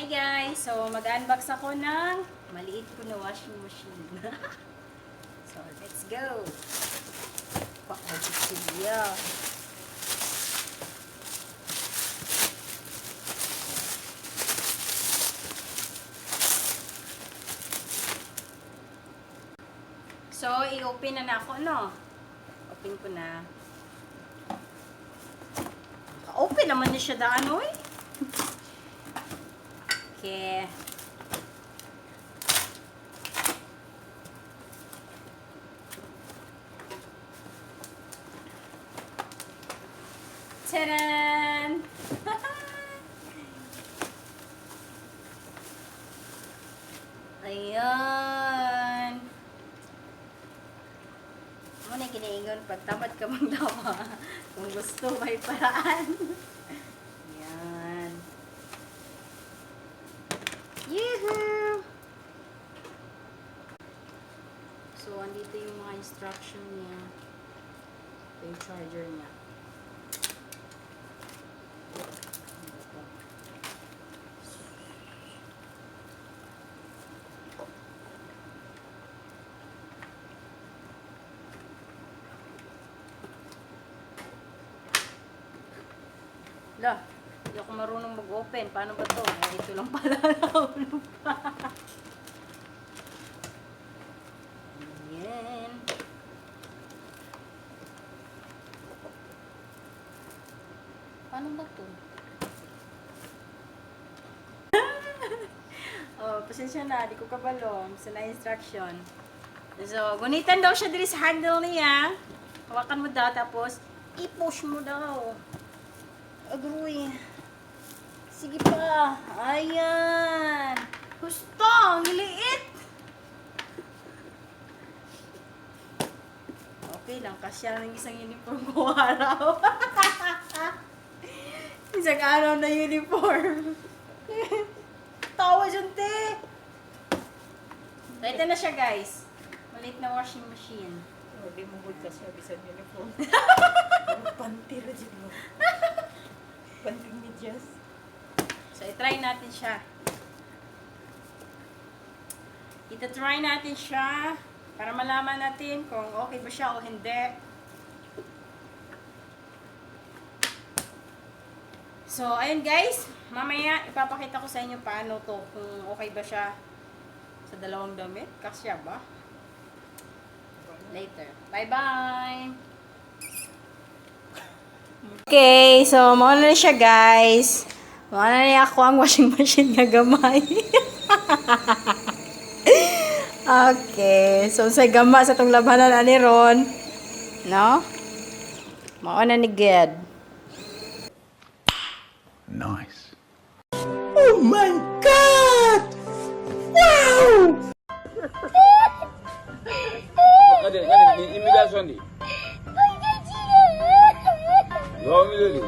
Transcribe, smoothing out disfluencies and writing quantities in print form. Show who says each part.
Speaker 1: Hi guys! So, mag-unbox ako ng maliit ko na washing machine. So, let's go! Pakabit siya. So, i-open na ako, no? Open ko na. Open naman niya siya daan, oy. Okay. Tadaan! Ayan. Muna kiniingon pag tamad ka mang dawa. Kung gusto, may paraan. Ayan. Yehoo! So, andito yung mga instruction niya. Ito yung charger niya. Lah, hindi ako marunong mag-open. Paano ba to? Eh, ito lang pala. Ayan. Paano ba to? Oh, pasensya na. Di ko kabalong sa na-instruction. So, gunitan daw siya diri sa handle niya. Hawakan mo daw, tapos i-push mo daw. Agroy. Sige pa. Ayan. Gusto. Ang liit. Okay lang. Kasya ng isang uniform ko araw. Isang araw na uniform. Tawa dyan, te. So, ito na siya, guys. Maliit na washing machine.
Speaker 2: Hindi mo good kasi bisan uniform. Panty ra dyan mo. Panting medyas.
Speaker 1: So, i-try natin siya. Ita-try natin siya para malaman natin kung okay ba siya o hindi. So, ayun guys. Mamaya, ipapakita ko sa inyo paano to. Kung okay ba siya sa dalawang damit. Kasya ba? Later. Bye-bye! Okay, so mauna na siya guys. Mauna na ako ang washing machine nga gamay. Okay, so sa gama sa tong labanan ani ron, no? Mauna ni Ged.
Speaker 3: Nice.
Speaker 2: Oh my God! Wow!
Speaker 4: Hadi imitasyon di. Doğum günü.